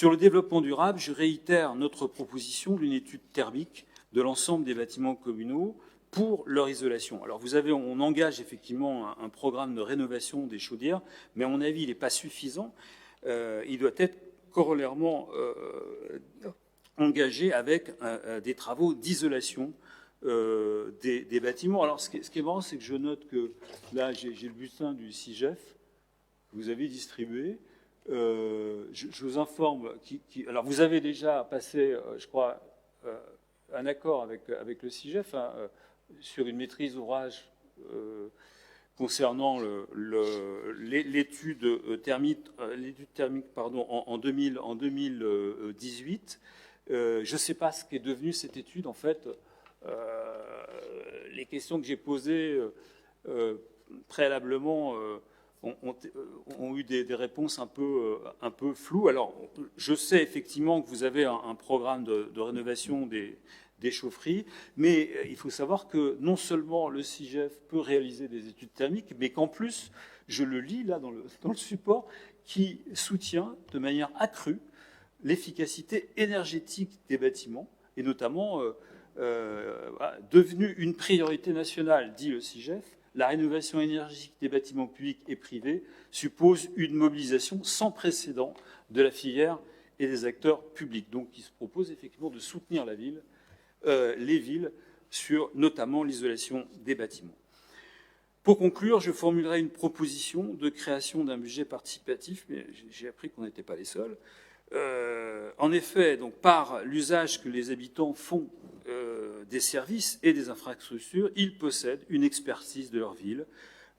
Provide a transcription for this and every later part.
Sur le développement durable, je réitère notre proposition d'une étude thermique de l'ensemble des bâtiments communaux pour leur isolation. Alors on engage effectivement un programme de rénovation des chaudières, mais à mon avis, il n'est pas suffisant. Il doit être corollairement engagé avec des travaux d'isolation des bâtiments. Alors ce qui est marrant, c'est que je note que là, j'ai le bulletin du CIGEF que vous avez distribué. Je vous informe, alors vous avez déjà passé, je crois, un accord avec le CIGEF sur une maîtrise d'ouvrage concernant l'étude thermique en 2018. Je ne sais pas ce qu'est devenue cette étude. En fait, les questions que j'ai posées préalablement ont eu des réponses un peu floues. Alors, je sais effectivement que vous avez un programme de rénovation des chaufferies, mais il faut savoir que non seulement le CIGEF peut réaliser des études thermiques, mais qu'en plus, je le lis là dans le support, qui soutient de manière accrue l'efficacité énergétique des bâtiments, et notamment devenue une priorité nationale, dit le CIGEF. La rénovation énergétique des bâtiments publics et privés suppose une mobilisation sans précédent de la filière et des acteurs publics. Donc, il se propose effectivement de soutenir les villes sur notamment l'isolation des bâtiments. Pour conclure, je formulerai une proposition de création d'un budget participatif, mais j'ai appris qu'on n'était pas les seuls. En effet, donc, par l'usage que les habitants font des services et des infrastructures, ils possèdent une expertise de leur ville.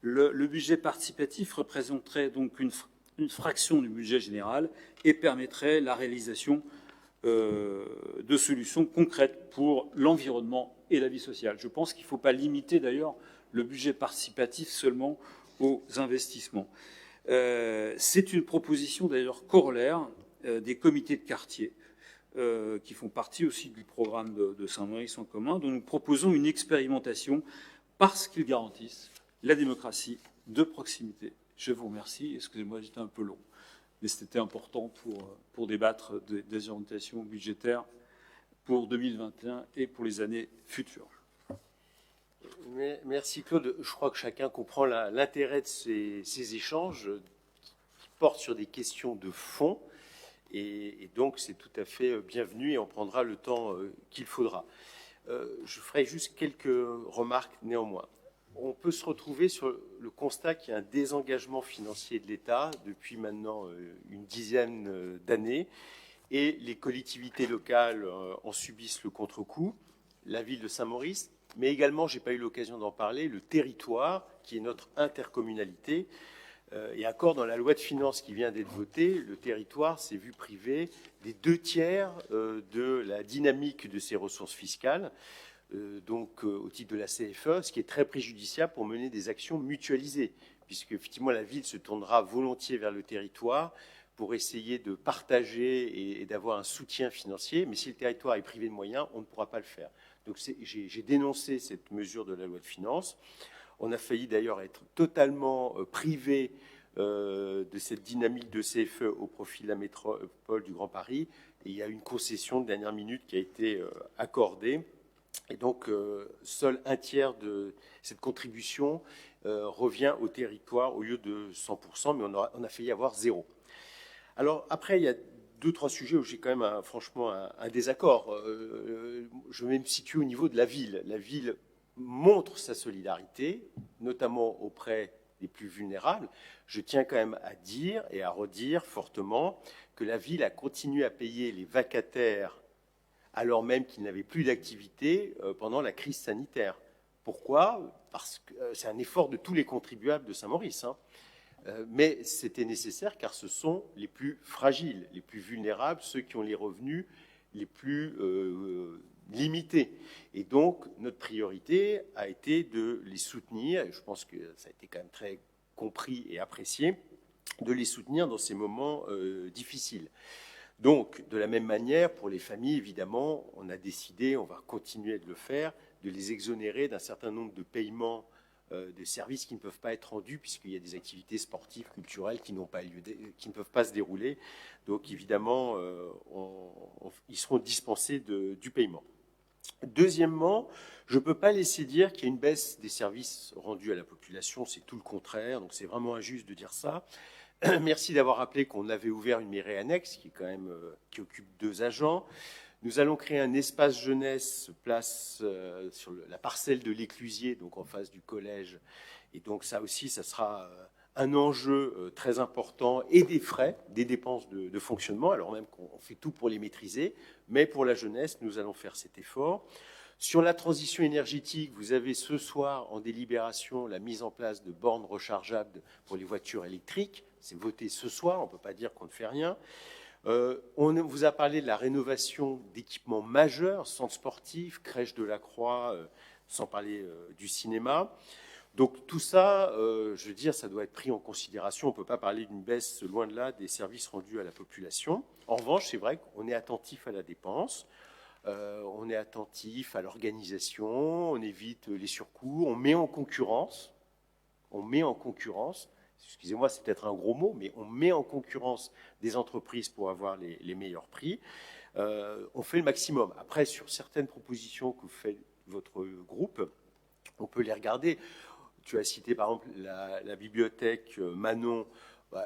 Le budget participatif représenterait donc une fraction du budget général et permettrait la réalisation de solutions concrètes pour l'environnement et la vie sociale. Je pense qu'il ne faut pas limiter d'ailleurs le budget participatif seulement aux investissements. C'est une proposition d'ailleurs corollaire des comités de quartier qui font partie aussi du programme de Saint-Maurice en commun, dont nous proposons une expérimentation parce qu'ils garantissent la démocratie de proximité. Je vous remercie. Excusez-moi, j'étais un peu long, mais c'était important pour débattre des orientations budgétaires pour 2021 et pour les années futures. Merci Claude. Je crois que chacun comprend l'intérêt de ces échanges qui portent sur des questions de fond. Et donc, c'est tout à fait bienvenu et on prendra le temps qu'il faudra. Je ferai juste quelques remarques néanmoins. On peut se retrouver sur le constat qu'il y a un désengagement financier de l'État depuis maintenant une dizaine d'années et les collectivités locales en subissent le contre-coup. La ville de Saint-Maurice, mais également, je n'ai pas eu l'occasion d'en parler, le territoire qui est notre intercommunalité. Et encore dans la loi de finances qui vient d'être votée, le territoire s'est vu privé des 2/3 de la dynamique de ses ressources fiscales, donc au titre de la CFE, ce qui est très préjudiciable pour mener des actions mutualisées, puisque effectivement la ville se tournera volontiers vers le territoire pour essayer de partager et d'avoir un soutien financier, mais si le territoire est privé de moyens, on ne pourra pas le faire. Donc j'ai dénoncé cette mesure de la loi de finances. On a failli d'ailleurs être totalement privé de cette dynamique de CFE au profit de la métropole du Grand Paris. Et il y a une concession de dernière minute qui a été accordée. Et donc, seul 1/3 de cette contribution revient au territoire au lieu de 100%, mais on a failli avoir 0. Alors, après, il y a 2-3 sujets où j'ai quand même franchement un désaccord. Je vais me situer au niveau de la ville. La ville montre sa solidarité, notamment auprès des plus vulnérables. Je tiens quand même à dire et à redire fortement que la ville a continué à payer les vacataires alors même qu'ils n'avaient plus d'activité pendant la crise sanitaire. Pourquoi ? Parce que c'est un effort de tous les contribuables de Saint-Maurice. Mais c'était nécessaire car ce sont les plus fragiles, les plus vulnérables, ceux qui ont les revenus les plus limités. Et donc, notre priorité a été de les soutenir, et je pense que ça a été quand même très compris et apprécié, de les soutenir dans ces moments difficiles. Donc, de la même manière, pour les familles, évidemment, on a décidé, on va continuer de le faire, de les exonérer d'un certain nombre de paiements des services qui ne peuvent pas être rendus puisqu'il y a des activités sportives, culturelles qui n'ont pas lieu, qui ne peuvent pas se dérouler. Donc évidemment, ils seront dispensés du paiement. Deuxièmement, je ne peux pas laisser dire qu'il y a une baisse des services rendus à la population, c'est tout le contraire, donc c'est vraiment injuste de dire ça. Merci d'avoir rappelé qu'on avait ouvert une mairie annexe qui occupe 2 agents. Nous allons créer un espace jeunesse place sur la parcelle de l'Éclusier, donc en face du collège. Et donc ça aussi, ça sera un enjeu très important et des frais, des dépenses de fonctionnement, alors même qu'on fait tout pour les maîtriser. Mais pour la jeunesse, nous allons faire cet effort. Sur la transition énergétique, vous avez ce soir en délibération la mise en place de bornes rechargeables pour les voitures électriques. C'est voté ce soir, on ne peut pas dire qu'on ne fait rien. On vous a parlé de la rénovation d'équipements majeurs, centres sportifs, crèche de la Croix, sans parler du cinéma. Donc tout ça, je veux dire, ça doit être pris en considération. On ne peut pas parler d'une baisse, loin de là, des services rendus à la population. En revanche, c'est vrai qu'on est attentif à la dépense, on est attentif à l'organisation, on évite les surcoûts, on met en concurrence, excusez-moi, c'est peut-être un gros mot, mais on met en concurrence des entreprises pour avoir les meilleurs prix. On fait le maximum. Après, sur certaines propositions que fait votre groupe, on peut les regarder. Tu as cité par exemple la bibliothèque Manon.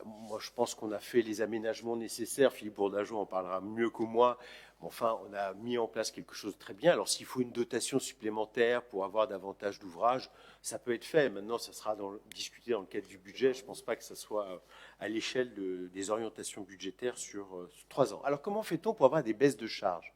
Moi, je pense qu'on a fait les aménagements nécessaires. Philippe Bourdageau en parlera mieux que moi. Enfin, on a mis en place quelque chose de très bien. Alors, s'il faut une dotation supplémentaire pour avoir davantage d'ouvrages, ça peut être fait. Maintenant, ça sera discuté dans le cadre du budget. Je ne pense pas que ça soit à l'échelle des orientations budgétaires sur 3 ans. Alors, comment fait-on pour avoir des baisses de charges ?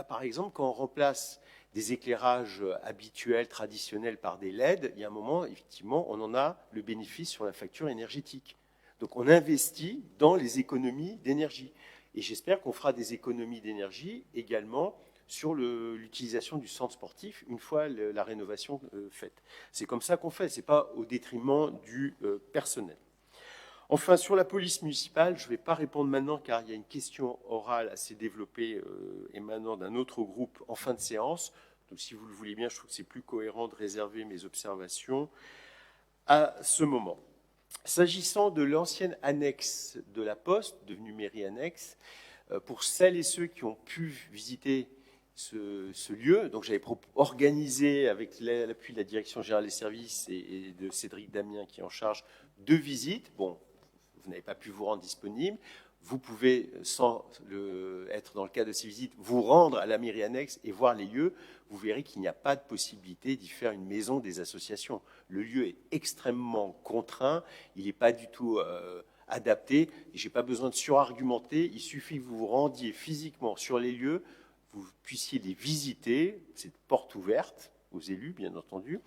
Par exemple, quand on remplace des éclairages habituels, traditionnels par des LED, il y a un moment, effectivement, on en a le bénéfice sur la facture énergétique. Donc, on investit dans les économies d'énergie. Et j'espère qu'on fera des économies d'énergie également sur l'utilisation du centre sportif une fois la rénovation faite. C'est comme ça qu'on fait, ce n'est pas au détriment du personnel. Enfin, sur la police municipale, je ne vais pas répondre maintenant car il y a une question orale assez développée émanant d'un autre groupe en fin de séance. Donc si vous le voulez bien, je trouve que c'est plus cohérent de réserver mes observations à ce moment. S'agissant de l'ancienne annexe de la Poste, devenue mairie annexe, pour celles et ceux qui ont pu visiter ce lieu, donc j'avais organisé avec l'appui de la Direction Générale des Services et de Cédric Damien qui est en charge 2 visites. Bon, vous n'avez pas pu vous rendre disponible. Vous pouvez, sans être dans le cadre de ces visites, vous rendre à la mairie annexe et voir les lieux. Vous verrez qu'il n'y a pas de possibilité d'y faire une maison des associations. Le lieu est extrêmement contraint, il n'est pas du tout adapté. Je n'ai pas besoin de surargumenter, il suffit que vous vous rendiez physiquement sur les lieux, vous puissiez les visiter, c'est porte ouverte aux élus, bien entendu,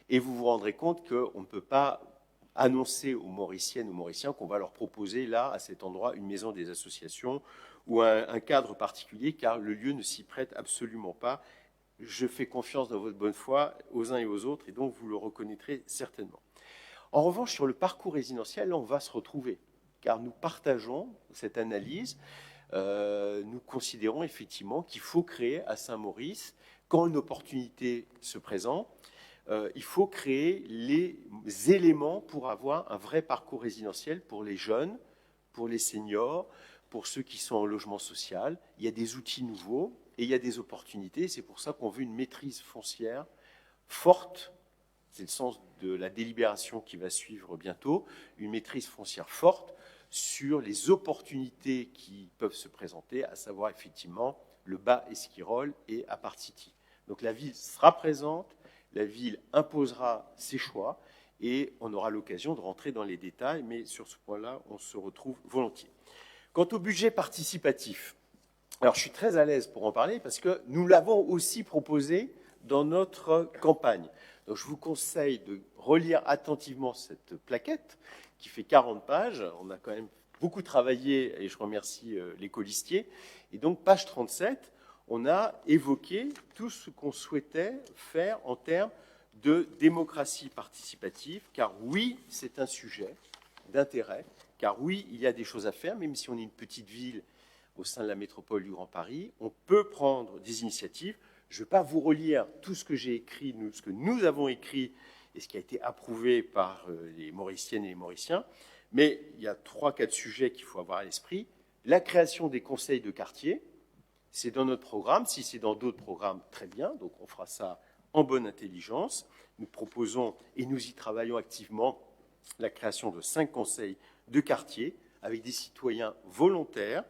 et vous vous rendrez compte qu'on ne peut pas annoncer aux Mauriciennes, aux Mauriciens qu'on va leur proposer là, à cet endroit, une maison des associations ou un cadre particulier, car le lieu ne s'y prête absolument pas. Je fais confiance dans votre bonne foi aux uns et aux autres, et donc vous le reconnaîtrez certainement. En revanche, sur le parcours résidentiel, là, on va se retrouver, car nous partageons cette analyse. Nous considérons effectivement qu'il faut créer à Saint-Maurice, quand une opportunité se présente, il faut créer les éléments pour avoir un vrai parcours résidentiel pour les jeunes, pour les seniors, pour ceux qui sont en logement social. Il y a des outils nouveaux et il y a des opportunités. C'est pour ça qu'on veut une maîtrise foncière forte. C'est le sens de la délibération qui va suivre bientôt. Une maîtrise foncière forte sur les opportunités qui peuvent se présenter, à savoir effectivement le bas Esquirol et Apart City. Donc la ville sera présente. La ville imposera ses choix et on aura l'occasion de rentrer dans les détails, mais sur ce point-là, on se retrouve volontiers. Quant au budget participatif, alors je suis très à l'aise pour en parler parce que nous l'avons aussi proposé dans notre campagne. Donc je vous conseille de relire attentivement cette plaquette qui fait 40 pages. On a quand même beaucoup travaillé et je remercie les colistiers. Et donc, page 37, on a évoqué tout ce qu'on souhaitait faire en termes de démocratie participative, car oui, c'est un sujet d'intérêt, car oui, il y a des choses à faire, même si on est une petite ville au sein de la métropole du Grand Paris, on peut prendre des initiatives. Je ne vais pas vous relire tout ce que j'ai écrit, ce que nous avons écrit et ce qui a été approuvé par les Mauriciennes et les Mauriciens. Mais il y a 3-4 sujets qu'il faut avoir à l'esprit. La création des conseils de quartier, c'est dans notre programme. Si c'est dans d'autres programmes, très bien. Donc on fera ça en bonne intelligence. Nous proposons, et nous y travaillons activement, la création de 5 conseils de quartier avec des citoyens volontaires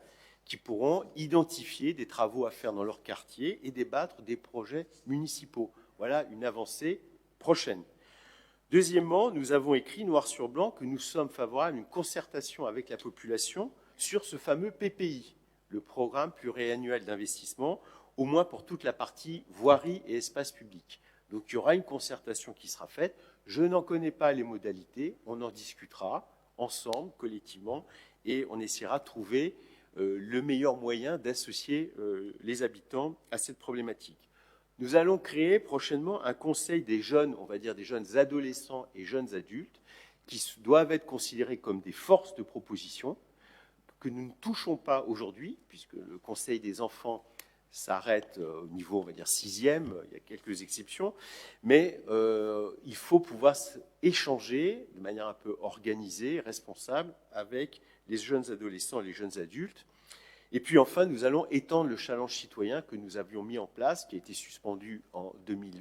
qui pourront identifier des travaux à faire dans leur quartier et débattre des projets municipaux. Voilà une avancée prochaine. Deuxièmement, nous avons écrit noir sur blanc que nous sommes favorables à une concertation avec la population sur ce fameux PPI, le programme pluriannuel d'investissement, au moins pour toute la partie voirie et espace public. Donc il y aura une concertation qui sera faite. Je n'en connais pas les modalités, on en discutera ensemble, collectivement, et on essaiera de trouver le meilleur moyen d'associer les habitants à cette problématique. Nous allons créer prochainement un conseil des jeunes, on va dire des jeunes adolescents et jeunes adultes, qui doivent être considérés comme des forces de proposition, que nous ne touchons pas aujourd'hui, puisque le conseil des enfants s'arrête au niveau, on va dire, 6e, il y a quelques exceptions, mais il faut pouvoir échanger de manière un peu organisée, responsable, avec les jeunes adolescents et les jeunes adultes. Et puis enfin, nous allons étendre le challenge citoyen que nous avions mis en place, qui a été suspendu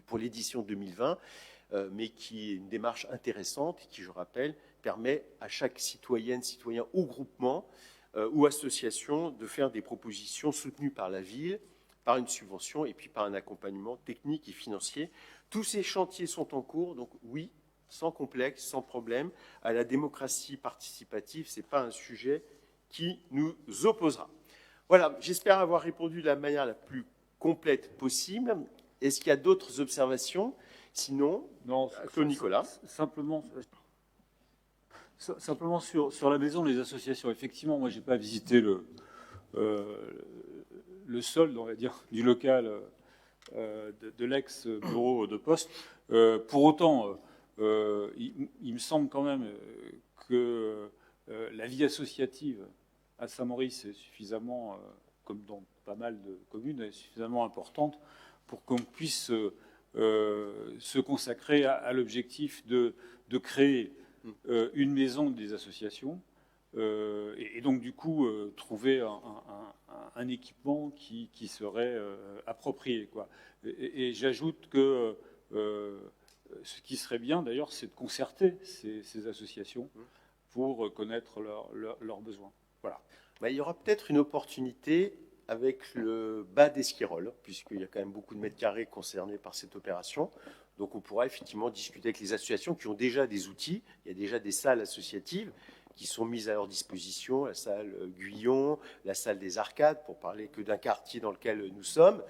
pour l'édition 2020, mais qui est une démarche intéressante et qui, je rappelle, permet à chaque citoyenne, citoyen ou groupement ou association de faire des propositions soutenues par la ville, par une subvention et puis par un accompagnement technique et financier. Tous ces chantiers sont en cours, donc oui, sans complexe, sans problème. À la démocratie participative, ce n'est pas un sujet qui nous opposera. Voilà, j'espère avoir répondu de la manière la plus complète possible. Est-ce qu'il y a d'autres observations? Sinon, Non, Claude Nicolas. Simplement sur la maison des associations. Effectivement, moi, je n'ai pas visité le solde, on va dire, du local de l'ex-bureau de poste. Pour autant, il me semble quand même que la vie associative à Saint-Maurice est suffisamment, comme dans pas mal de communes, est suffisamment importante pour qu'on puisse se consacrer à l'objectif de créer une maison des associations et donc du coup trouver un équipement qui serait approprié, quoi. Et j'ajoute que ce qui serait bien d'ailleurs, c'est de concerter ces associations pour connaître leurs besoins. Voilà. Il y aura peut-être une opportunité avec le bas d'Esquirol, puisqu'il y a quand même beaucoup de mètres carrés concernés par cette opération. Donc on pourra effectivement discuter avec les associations qui ont déjà des outils. Il y a déjà des salles associatives qui sont mises à leur disposition, la salle Guyon, la salle des Arcades, pour parler que d'un quartier dans lequel nous sommes.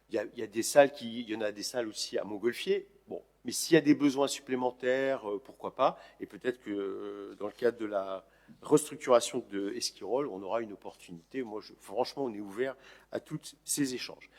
Il y a des salles il y en a des salles aussi à Montgolfier. Bon, mais s'il y a des besoins supplémentaires, pourquoi pas. Et peut-être que dans le cadre de la restructuration de Esquirol, on aura une opportunité. Moi, franchement, on est ouvert à tous ces échanges.